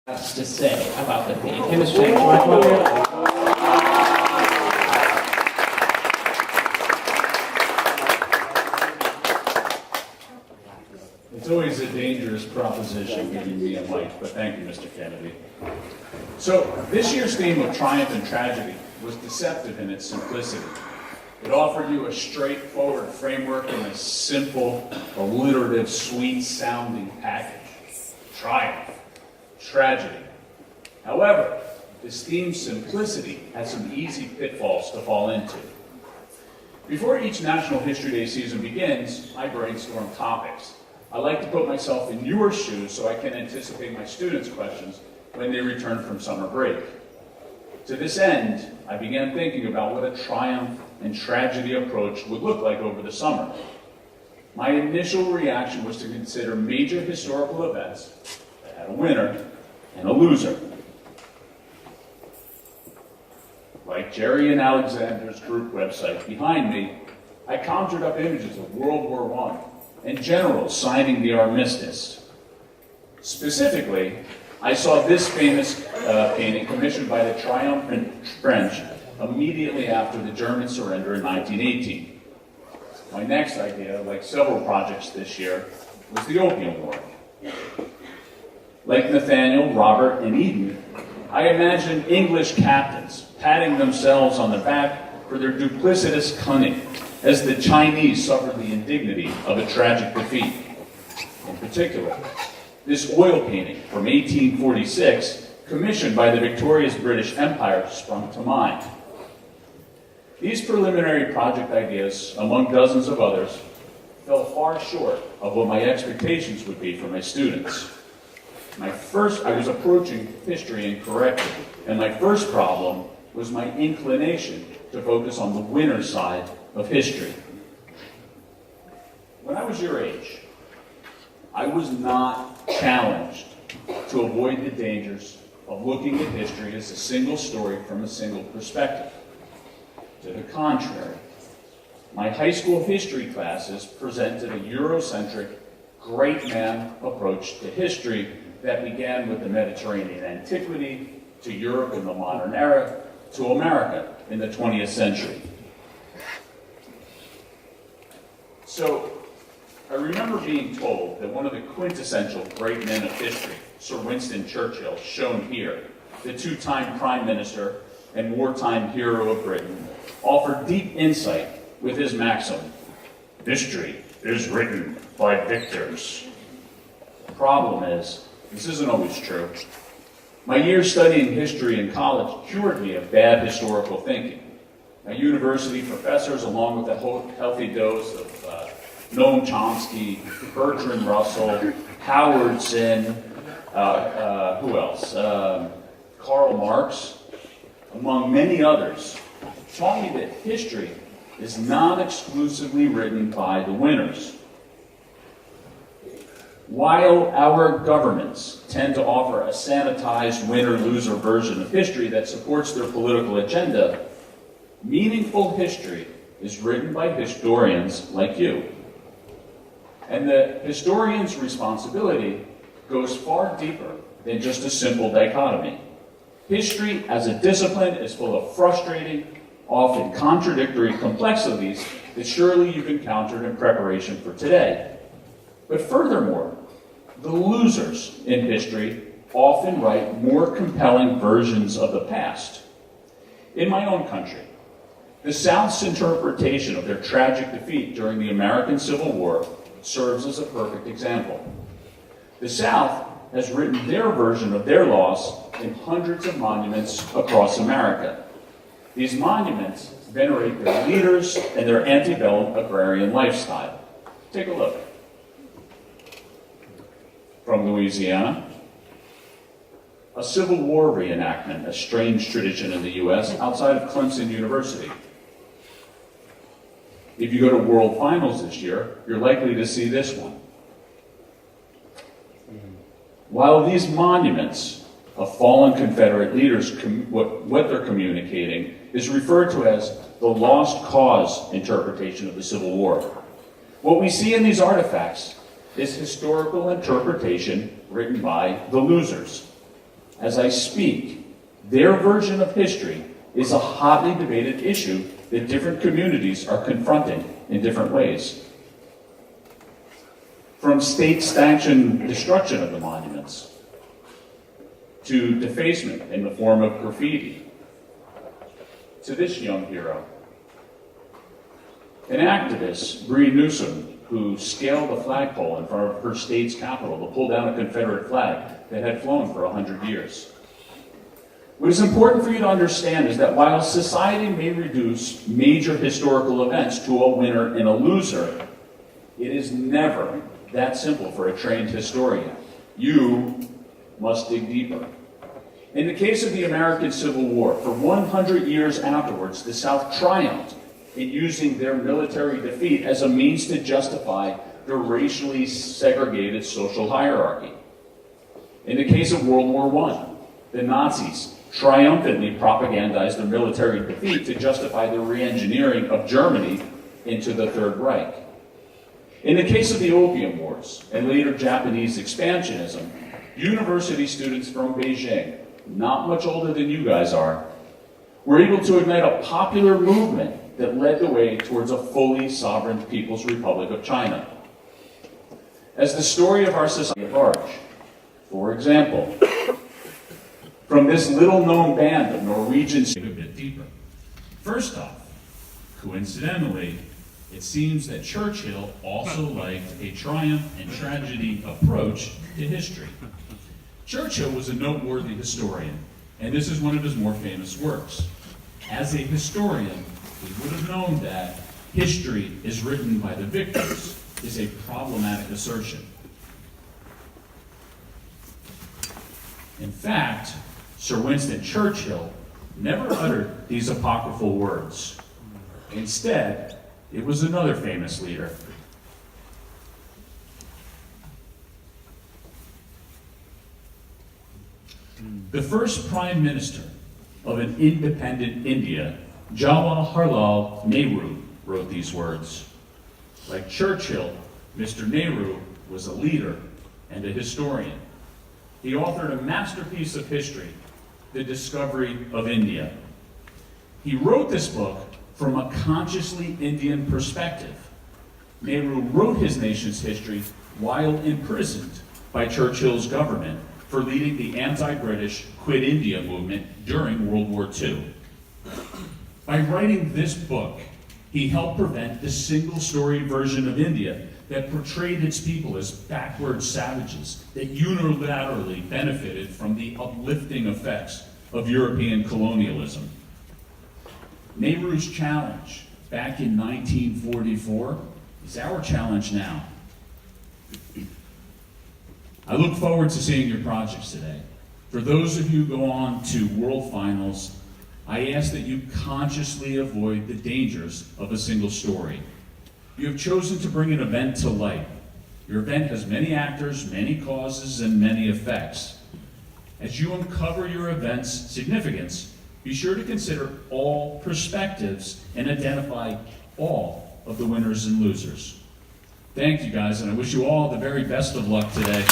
has to say about the theme. Hey, Ms. Chang, do you want to come up here? It's always a dangerous proposition giving me a mic, but thank you, Mr. Kennedy. So, this year's theme of triumph and tragedy was deceptive in its simplicity. It offered you a straightforward framework and a simple, alliterative, sweet-sounding package. Triumph, tragedy. However, this theme's simplicity has some easy pitfalls to fall into. Before each National History Day season begins, I brainstorm topics. I like to put myself in your shoes so I can anticipate my students' questions when they return from summer break. To this end, I began thinking about what a triumph and tragedy approach would look like over the summer. My initial reaction was to consider major historical events that had a winner and a loser. Like Jerry and Alexander's group website behind me, I conjured up images of World War I and generals signing the armistice. Specifically, I saw this famous painting commissioned by the triumphant French immediately after the German surrender in 1918. My next idea, like several projects this year, was the Opium War. Like Nathaniel, Robert, and Eden, I imagined English captains patting themselves on the back for their duplicitous cunning as the Chinese suffered the indignity of a tragic defeat. In particular, this oil painting from 1846, commissioned by the victorious British Empire, sprung to mind. These preliminary project ideas, among dozens of others, fell far short of what my expectations would be for my students. I was approaching history incorrectly, and my first problem was my inclination to focus on the winner's side of history. When I was your age, I was not challenged to avoid the dangers of looking at history as a single story from a single perspective. To the contrary, my high school history classes presented a Eurocentric, great man approach to history that began with the Mediterranean antiquity, to Europe in the modern era, to America in the 20th century. So, I remember being told that one of the quintessential great men of history, Sir Winston Churchill, shown here, the two-time Prime Minister and wartime hero of Britain, offered deep insight with his maxim, "History is written by victors." The problem is, this isn't always true. My years studying history in college cured me of bad historical thinking. My university professors, along with a healthy dose of Noam Chomsky, Bertrand Russell, Howard Zinn, who else? Karl Marx, among many others, taught me that history is not exclusively written by the winners. While our governments tend to offer a sanitized winner-loser version of history that supports their political agenda, meaningful history is written by historians like you. And the historian's responsibility goes far deeper than just a simple dichotomy. History as a discipline is full of frustrating, often contradictory complexities that surely you've encountered in preparation for today. But furthermore, the losers in history often write more compelling versions of the past. In my own country, the South's interpretation of their tragic defeat during the American Civil War serves as a perfect example. The South has written their version of their loss in hundreds of monuments across America. These monuments venerate their leaders and their antebellum agrarian lifestyle. Take a look. From Louisiana, a Civil War reenactment, a strange tradition in the U.S. outside of Clemson University. If you go to World Finals this year, you're likely to see this one. While these monuments of fallen Confederate leaders, what they're communicating is referred to as the lost cause interpretation of the Civil War. What we see in these artifacts is historical interpretation written by the losers. as I speak, their version of history is a hotly debated issue that different communities are confronting in different ways. From state-sanctioned destruction of the monuments, to defacement in the form of graffiti, to this young hero, an activist, Bree Newsom, who scaled the flagpole in front of her state's capitol to pull down a Confederate flag that had flown for 100 years. What is important for you to understand is that while society may reduce major historical events to a winner and a loser, it is never that simple for a trained historian. You must dig deeper. In the case of the American Civil War, for 100 years afterwards, the South triumphed in using their military defeat as a means to justify the racially segregated social hierarchy. In the case of World War I, the Nazis triumphantly propagandized their military defeat to justify the re-engineering of Germany into the Third Reich. In the case of the Opium Wars and later Japanese expansionism, university students from Beijing, not much older than you guys are, were able to ignite a popular movement that led the way towards a fully sovereign People's Republic of China. As the story of our society at large, for example, from this little-known band of Norwegians, a bit deeper. First off, coincidentally, it seems that Churchill also liked a triumph and tragedy approach to history. Churchill was a noteworthy historian, and this is one of his more famous works. As a historian, he would have known that history is written by the victors is a problematic assertion. In fact, Sir Winston Churchill never uttered these apocryphal words. Instead, it was another famous leader. The first Prime Minister of an independent India, Jawaharlal Nehru, wrote these words. Like Churchill, Mr. Nehru was a leader and a historian. He authored a masterpiece of history, The Discovery of India. He wrote this book from a consciously Indian perspective. Nehru wrote his nation's history while imprisoned by Churchill's government for leading the anti-British Quit India movement during World War II. By writing this book, he helped prevent the single-story version of India that portrayed its people as backward savages that unilaterally benefited from the uplifting effects of European colonialism. Nehru's challenge back in 1944 is our challenge now. I look forward to seeing your projects today. For those of you who go on to World Finals, I ask that you consciously avoid the dangers of a single story. You have chosen to bring an event to light. Your event has many actors, many causes, and many effects. As you uncover your event's significance, be sure to consider all perspectives and identify all of the winners and losers. Thank you guys, and I wish you all the very best of luck today.